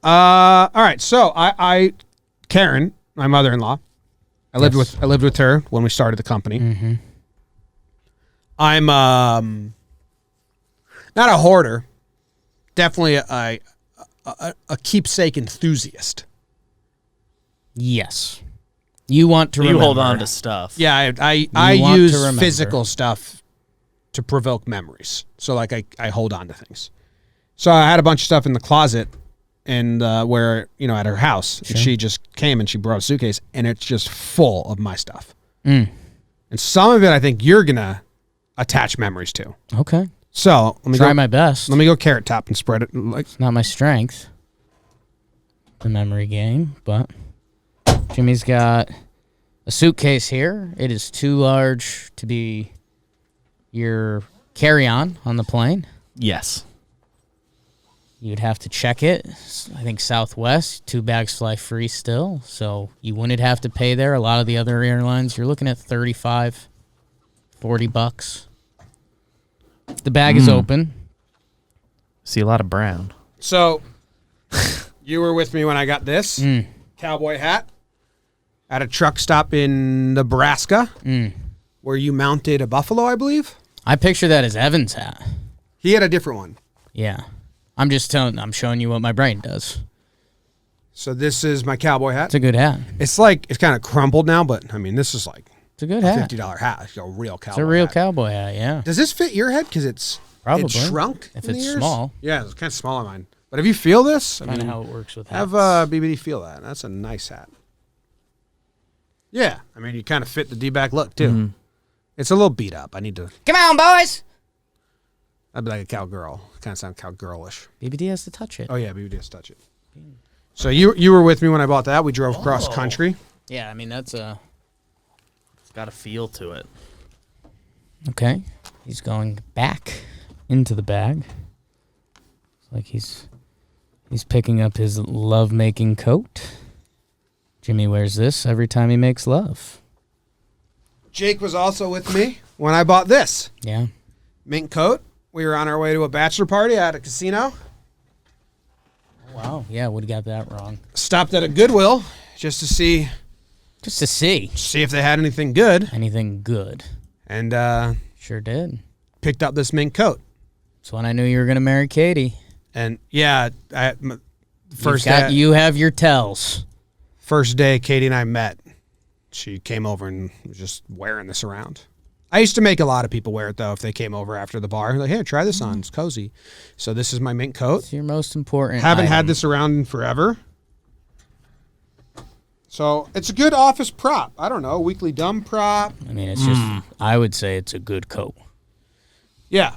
All right. So I Karen, my mother-in-law, I lived with her when we started the company. Mm-hmm. I'm not a hoarder, definitely a keepsake enthusiast. Yes. You want to remember. You hold on to stuff. Yeah, I use physical stuff to provoke memories. So like I hold on to things. So I had a bunch of stuff in the closet and where, at her house. Sure. And she just came and she brought a suitcase and it's just full of my stuff. Mm. And some of it I think you're gonna attach memories to. Okay. So let me try my best. Let me go carrot top and spread it. It's not my strength, the memory game, but Jimmy's got a suitcase here. It is too large to be your carry-on on the plane. Yes. You'd have to check it. I think Southwest, 2 bags fly free still, so you wouldn't have to pay there. A lot of the other airlines, you're looking at $35, $40. The bag is open. See a lot of brown. So you were with me when I got this cowboy hat at a truck stop in Nebraska where you mounted a buffalo, I believe. I picture that as Evan's hat. He had a different one. Yeah. I'm showing you what my brain does. So this is my cowboy hat. It's a good hat. It's kind of crumpled now, but I mean, this is like it's a good hat. $50 hat. It's a real cowboy hat. It's a real cowboy hat, yeah. Does this fit your head? Because it's shrunk. If it's small. Yeah, it's kind of small on mine. But if you feel this, Kind of how it works with hats. have BBD feel that. That's a nice hat. Yeah, I mean, you kind of fit the D-back look too. Mm-hmm. It's a little beat up. I need to. Come on, boys. I'd be like a cowgirl. Kind of sound cowgirlish. BBD has to touch it. Oh yeah, BBD has to touch it. So you were with me when I bought that. We drove cross country. Yeah, I mean that's a. It's got a feel to it. Okay, he's going back into the bag. It's like he's picking up his love-making coat. Jimmy wears this every time he makes love. Jake was also with me when I bought this. Yeah. Mink coat. We were on our way to a bachelor party at a casino. Wow. Yeah, would have got that wrong. Stopped at a Goodwill just to see. Just to see. See if they had anything good. Anything good. And sure did. Picked up this mink coat. That's when I knew you were going to marry Katie. And yeah, You have your tells. First day Katie and I met, she came over and was just wearing this around. I used to make a lot of people wear it, though, if they came over after the bar. Like, hey, try this on. It's cozy. So this is my mink coat. It's your most important Haven't item. had this around in forever. So it's a good office prop. I don't know, weekly dumb prop. I mean, it's just, I would say it's a good coat. Yeah.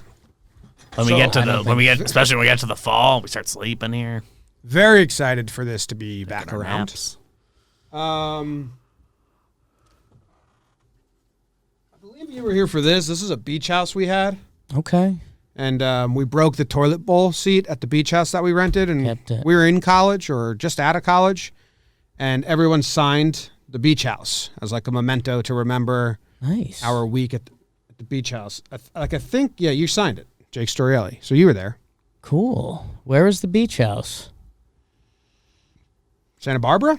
Especially when we get to the fall, we start sleeping here. Very excited for this to be back around. Naps. I believe you were here for this. This is a beach house we had. Okay. And we broke the toilet bowl seat at the beach house that we rented. And we were in college or just out of college. And everyone signed the beach house as like a memento to remember our week at the beach house. I think, you signed it, Jake Storielli. So you were there. Cool. Where was the beach house? Santa Barbara?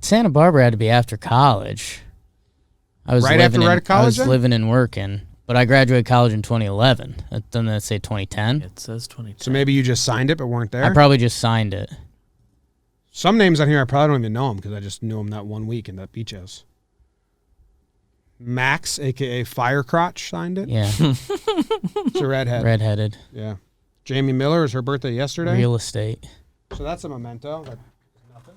Santa Barbara had to be after college. I was after college? I was living and working, but I graduated college in 2011. Doesn't that say 2010? It says 2010. So maybe you just signed it but weren't there? I probably just signed it. Some names on here I probably don't even know them because I just knew them that one week in that beach house. Max, a.k.a. Firecrotch, signed it. Yeah. It's a redhead. Redheaded. Yeah. Jamie Miller, is her birthday yesterday. Real estate. So that's a memento. That's nothing.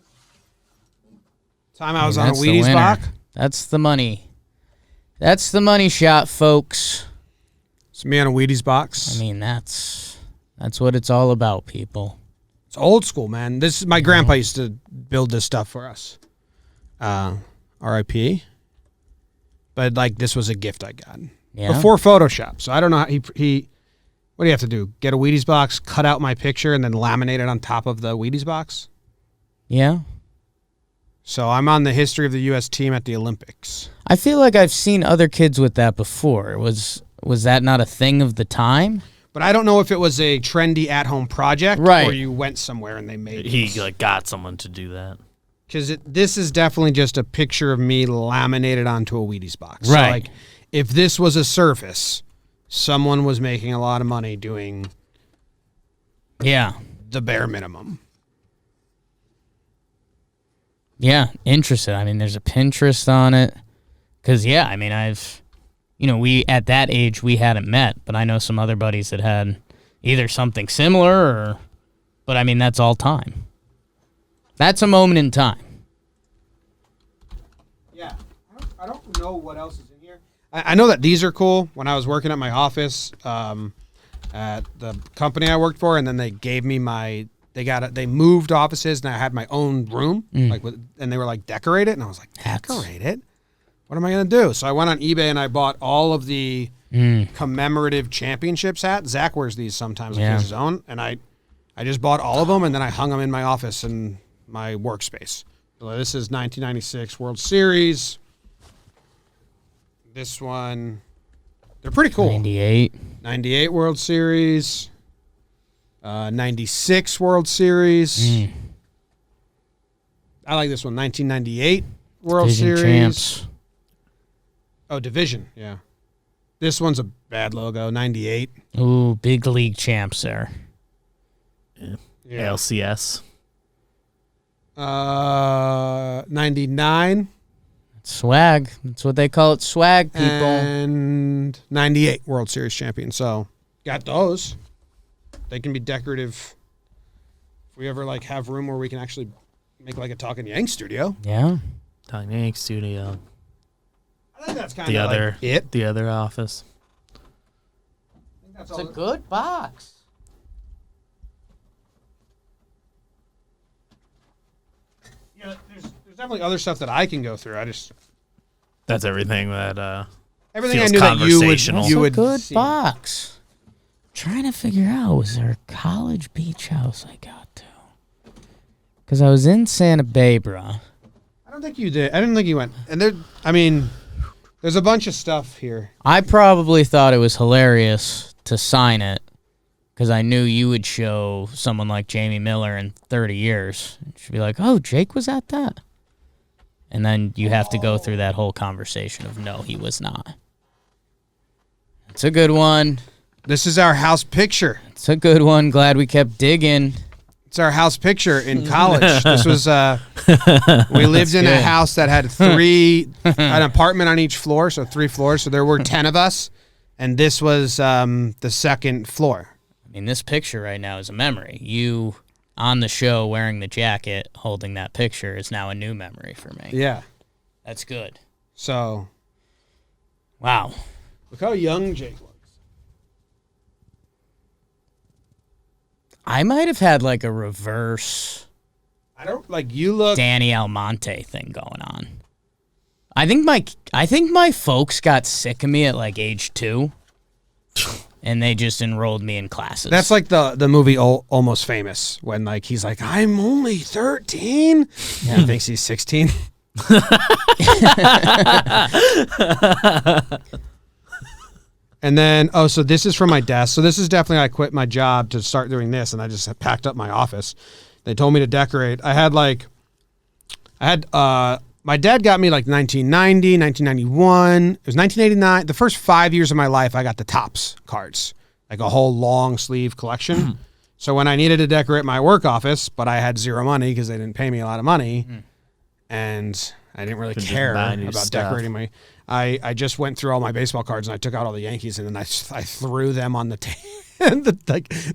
Time I was on a Wheaties box. That's the money. That's the money shot, folks. It's me on a Wheaties box. I mean, that's what it's all about, people. It's old school, man. This is my grandpa used to build this stuff for us. R.I.P. But like this was a gift I got before Photoshop. So I don't know how he. What do you have to do? Get a Wheaties box, cut out my picture, and then laminate it on top of the Wheaties box? Yeah. So I'm on the history of the U.S. team at the Olympics. I feel like I've seen other kids with that before. Was that not a thing of the time? But I don't know if it was a trendy at-home project Right. or you went somewhere and they made it. He like got someone to do that. Because this is definitely just a picture of me laminated onto a Wheaties box. Right. So, like, if this was a surface, someone was making a lot of money doing Yeah. the bare minimum. Yeah, interested. I mean, there's a Pinterest on it. Because, yeah, I mean, we at that age, we hadn't met, but I know some other buddies that had either something similar but I mean, that's all time. That's a moment in time. Yeah. I don't know what else is in here. I know that these are cool. When I was working at my office at the company I worked for, and then they gave me they moved offices, and I had my own room, and they were like, decorate it, and I was like, decorate it? What am I gonna do? So I went on eBay and I bought all of the Commemorative Championships hats. Zach wears these sometimes, like his own, and I just bought all of them, and then I hung them in my office in my workspace. So this is 1996 World Series. This one, they're pretty cool. 98 World Series. 96 World Series. I like this one. 1998 World Division Series. Champs. Oh, Division, yeah. This one's a bad logo. 98. Ooh, big league champs there. Yeah. LCS. 99. Swag. That's what they call it, swag, people. And 98 World Series champion. So, got those. They can be decorative. If we ever have room where we can actually make a Talking Yank studio. Yeah. Talking Yank studio. I think that's kind of it. The other office. It's a good box. Yeah, there's definitely other stuff that I can go through. That's everything that everything I feels knew that conversational. you would good see. box. Trying to figure out, was there a college beach house I got to? Because I was in Santa Barbara. I don't think you did. I didn't think you went. And there's a bunch of stuff here. I probably thought it was hilarious to sign it because I knew you would show someone like Jamie Miller in 30 years. She'd be like, oh, Jake was at that. And then you have to go through that whole conversation of no, he was not. It's a good one. This is our house picture. It's a good one. Glad we kept digging. It's our house picture in college. This was we lived in a house that had an apartment on each floor, so 3 floors. So there were 10 of us, and this was the second floor. I mean, this picture right now is a memory. You on the show wearing the jacket, holding that picture is now a new memory for me. Yeah. That's good. So. Wow. Look how young Jake looks. I might have had a reverse you look Danny Almonte thing going on. I think my folks got sick of me at age 2. And they just enrolled me in classes. That's like the movie Almost Famous when he's like, I'm only 13. Yeah. He thinks he's 16. And then, so this is from my desk. So this is definitely, I quit my job to start doing this, and I just packed up my office. They told me to decorate. My dad got me 1990, 1991. It was 1989. The first 5 years of my life, I got the Topps cards, a whole long sleeve collection. So when I needed to decorate my work office, but I had zero money because they didn't pay me a lot of money, and I didn't really care about decorating my. I just went through all my baseball cards and I took out all the Yankees and then I threw them on the table.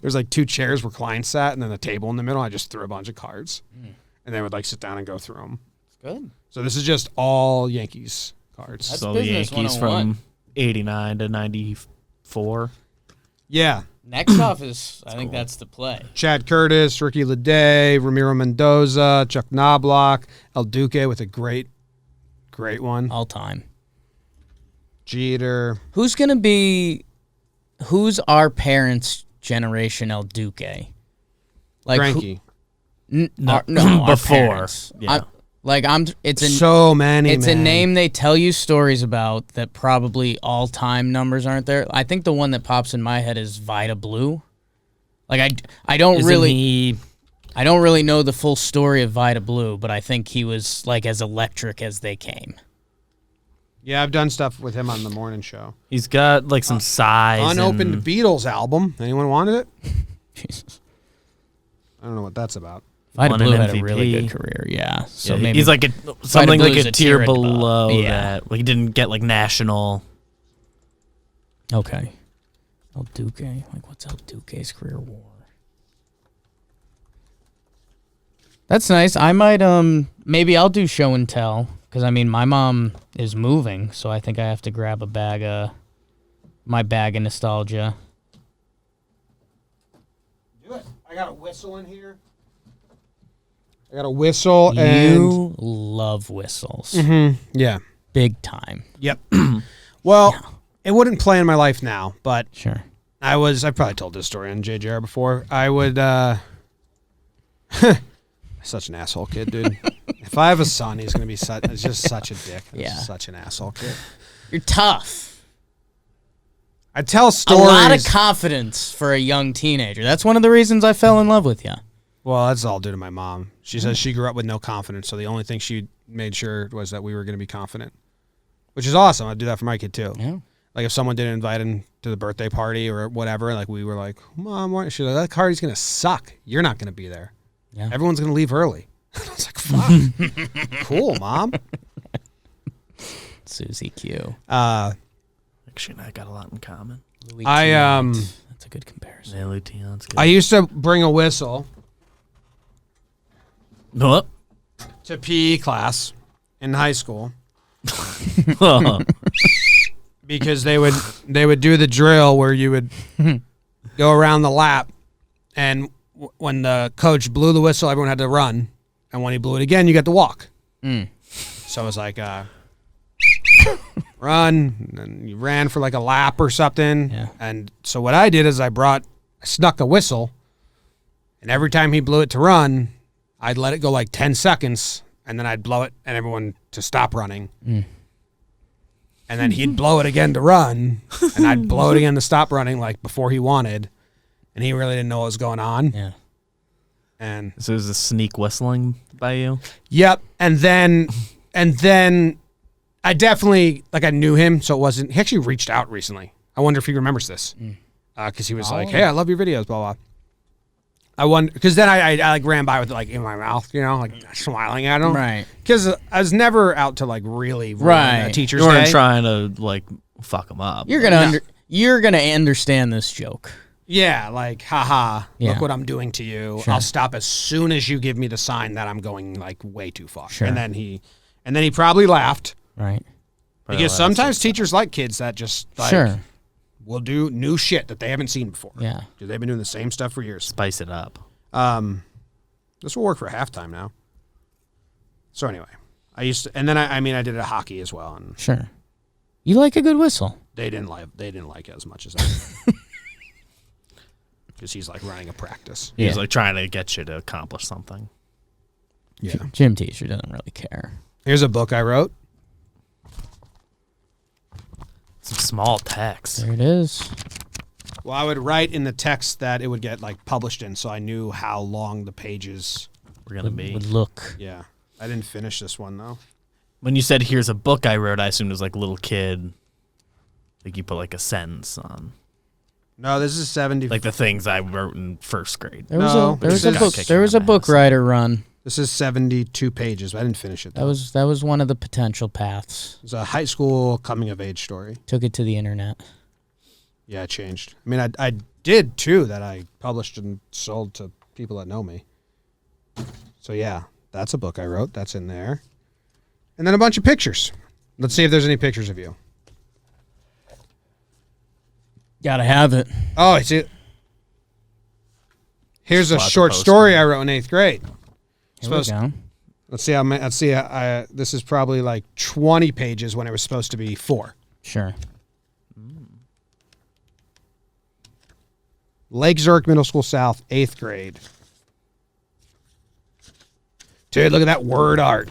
There's 2 chairs where clients sat and then a table in the middle. I just threw a bunch of cards, and they would sit down and go through them. good. So this is just all Yankees cards. That's so the business Yankees 101. from 89 to 94. Yeah. Next off is, I think that's the play. Chad Curtis, Ricky Leday, Ramiro Mendoza, Chuck Knobloch, El Duque with a great one. All time. Jeter. Who's our parents' generation El Duque? Greinke. No, before. our parents. Yeah. Like it's so many. It's a name they tell you stories about that probably all-time numbers aren't there. I think the one that pops in my head is Vida Blue. Like I don't really know the full story of Vida Blue, but I think he was like as electric as they came. Yeah, I've done stuff with him on the morning show. He's got like some size. Unopened Beatles album. Anyone wanted it? Jesus. I don't know what that's about. Vida Blue had a really good career, yeah. So maybe he's like something like a tier below that. Like he didn't get like national. Okay. El Duque. Like, what's El Duque's career war? That's nice. I might, maybe I'll do show and tell. Because, I mean, my mom is moving, so I think I have to grab my bag of nostalgia. Do it. I got a whistle in here. I got a whistle and... You love whistles. Mm-hmm. Yeah. Big time. Yep. Well, it wouldn't play in my life now, but... Sure. I probably told this story on JJR before. I would, such an asshole kid, dude. If I have a son, he's going to be just such a dick. Such an asshole kid. You're tough. I tell stories. A lot of confidence for a young teenager. That's one of the reasons I fell in love with you. Well, that's all due to my mom. She says she grew up with no confidence, so the only thing she made sure was that we were going to be confident, which is awesome. I'd do that for my kid, too. Yeah. Like, if someone didn't invite him to the birthday party or whatever, like, we were like, Mom, she's like, that party's going to suck. You're not going to be there. Yeah. Everyone's going to leave early. I was like, fuck. Cool, Mom. Susie Q. Actually, I got a lot in common. Louis That's a good comparison. Yeah, Louis good. I used to bring a whistle What? to PE class in high school. Because they would do the drill where you would go around the lap, and when the coach blew the whistle, everyone had to run, and when he blew it again, you got to walk. So it was like run, and you ran for like a lap or something. Yeah. And so what I did is I snuck a whistle, and every time he blew it to run, I'd let it go like 10 seconds, and then I'd blow it, and everyone to stop running. And then he'd blow it again to run, and I'd blow it again to stop running, like before he wanted, and he really didn't know what was going on. Yeah. And so it was a sneak whistling by you? Yep. And then I definitely, like, I knew him, so it wasn't, he actually reached out recently. I wonder if he remembers this. Because he was like, hey, I love your videos, blah, blah. I wonder, because then I like ran by with it like in my mouth, you know, like smiling at him. Right. Because I was never out to like really ruin a teacher's day. You weren't trying to like fuck him up. You're gonna understand this joke. Yeah, like, haha, look what I'm doing to you. Sure. I'll stop as soon as you give me the sign that I'm going like way too far. Sure. And then he probably laughed. Right. Because sometimes teachers like kids that just like will do new shit that they haven't seen before. Yeah. Because they've been doing the same stuff for years. Spice it up. This will work for halftime now. So anyway, I used to, and then I did a hockey as well. And sure. You like a good whistle. They didn't like it as much as I did. Because he's like running a practice. He's like trying to get you to accomplish something. Yeah. Gym teacher doesn't really care. Here's a book I wrote. Some small text. There it is. Well, I would write in the text that it would get like published in, so I knew how long the pages were gonna be. Would look. Yeah, I didn't finish this one though. When you said "here's a book I wrote," I assumed it was like a little kid. Like you put like a sentence on. No, this is 70. Like the things I wrote in first grade. There was a book writer run. This is 72 pages. But I didn't finish it, though. That was one of the potential paths. It's a high school coming-of-age story. Took it to the internet. Yeah, it changed. I mean, I did, too, that I published and sold to people that know me. So, yeah, that's a book I wrote. That's in there. And then a bunch of pictures. Let's see if there's any pictures of you. Gotta have it. Oh, I see it. Here's a short story I wrote in 8th grade. Here we go. Let's see. This is probably like 20 pages when it was supposed to be 4. Sure. Lake Zurich Middle School South, 8th grade. Dude, look at that word art.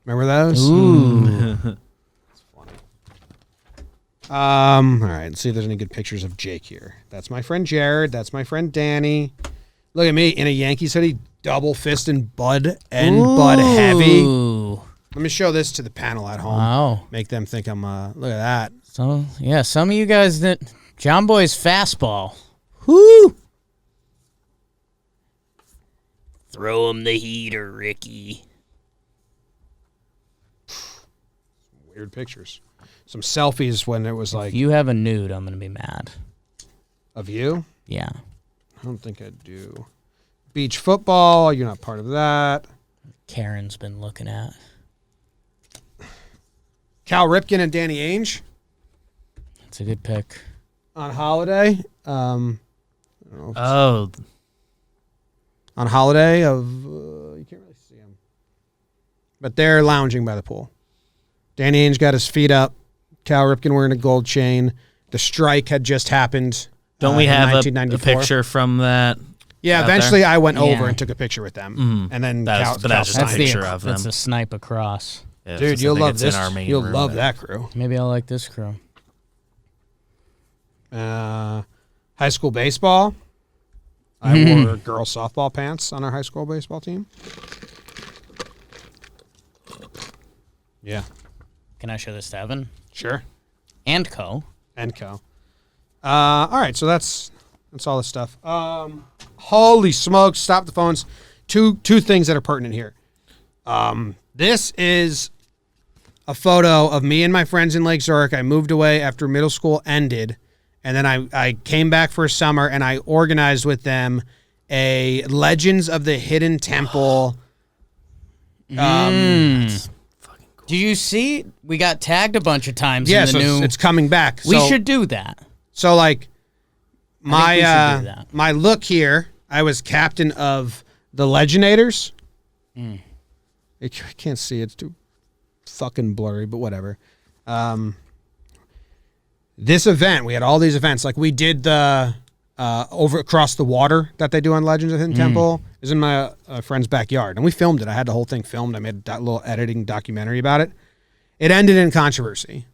Remember those? Ooh. That's funny. All right, let's see if there's any good pictures of Jake here. That's my friend Jared. That's my friend Danny. Look at me in a Yankees hoodie, double fisting Bud and Bud Heavy. Let me show this to the panel at home. Wow. Make them think I'm, look at that. So, yeah, some of you guys that, Jomboy's fastball. Whoo! Throw him the heater, Ricky. Weird pictures. Some selfies when it was like... If you have a nude, I'm going to be mad. Of you? Yeah. I don't think I do. Beach football, you're not part of that. Karen's been looking at. Cal Ripken and Danny Ainge. That's a good pick. On holiday. I don't know if on holiday of... you can't really see them. But they're lounging by the pool. Danny Ainge got his feet up. Cal Ripken wearing a gold chain. The strike had just happened. Don't we have a picture from that? Yeah, eventually I went over and took a picture with them. And then that's just a picture of them. That's a snipe across. Yeah, dude, you'll love this. You'll love that crew. Maybe I'll like this crew. High school baseball. I wore girl softball pants on our high school baseball team. Yeah. Can I show this to Evan? Sure. And Co. All right, so that's all this stuff. Holy smokes! Stop the phones. Two things that are pertinent here. This is a photo of me and my friends in Lake Zurich. I moved away after middle school ended, and then I came back for summer, and I organized with them a Legends of the Hidden Temple. Did you see? We got tagged a bunch of times. Yeah, in the so new... it's coming back. We should do that. So, like, my look here, I was captain of the Legendators. I can't see. It's too fucking blurry, but whatever. This event, we had all these events. Like, we did the over across the water that they do on Legends of the Hidden Temple. It was in my friend's backyard, and we filmed it. I had the whole thing filmed. I made a little editing documentary about it. It ended in controversy.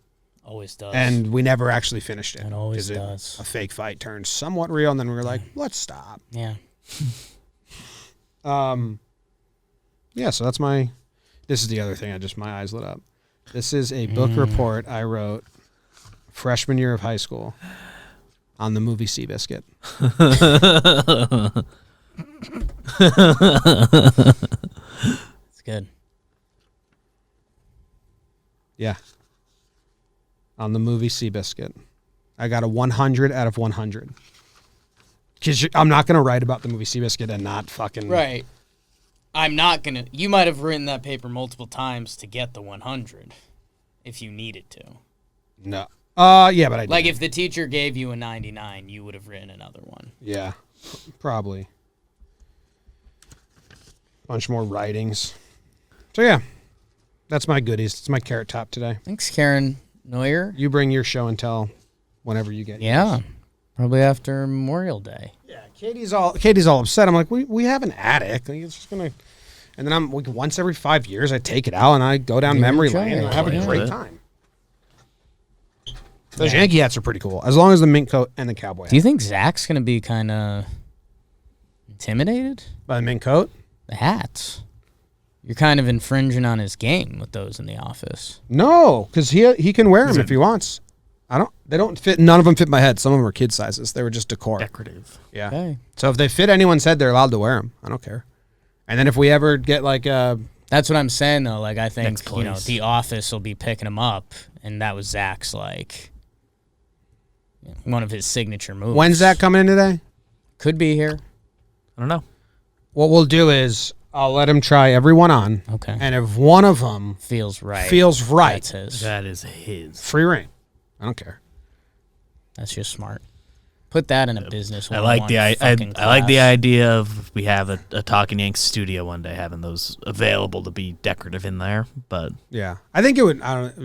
Always does. And we never actually finished it. It always does. A fake fight turned somewhat real, and then we were like, let's stop. Yeah. Yeah, so that's this is the other thing. My eyes lit up. This is a book report I wrote freshman year of high school on the movie Seabiscuit. It's good. Yeah. On the movie Seabiscuit. I got a 100 out of 100. Because I'm not going to write about the movie Seabiscuit and not fucking... Right. I'm not going to... You might have written that paper multiple times to get the 100 if you needed to. No. Yeah, but I did. Like, if the teacher gave you a 99, you would have written another one. Yeah, probably. Bunch more writings. So, yeah. That's my goodies. It's my Carrot Top today. Thanks, Karen Neuer. You bring your show and tell whenever you get Yeah. yours. Probably after Memorial Day. Yeah, Katie's all upset. I'm like, we have an attic. Like, it's just gonna, and then once every 5 years I take it out and I go down memory lane and I have a great time. Those Yankee hats are pretty cool, as long as the mink coat and the cowboy hat. Do you think Zach's gonna be kind of intimidated by the mink coat? The hats. You're kind of infringing on his game with those in the office. No, because he can wear them if he wants. They don't fit. None of them fit my head. Some of them are kid sizes. They were just decor. Decorative. Yeah. Okay. So if they fit anyone's head, they're allowed to wear them. I don't care. And then if we ever get like that's what I'm saying though. Like I think place. the office will be picking them up, and that was Zach's one of his signature moves. When's Zach coming in today? Could be here. I don't know. What we'll do is I'll let him try everyone on. Okay. And if one of them feels right, that's his. That is his. Free reign. I don't care. That's just smart. Put that in a business. I like the idea of we have a Talking Yanks studio one day, having those available to be decorative in there. But yeah, I think it would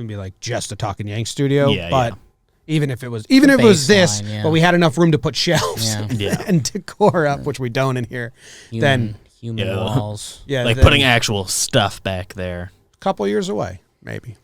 be like just a Talking Yanks studio. Yeah, but yeah. even if it was this, but we had enough room to put shelves and decor up, which we don't in here. Human Then walls. Yeah, like putting actual stuff back there. couple years away, maybe.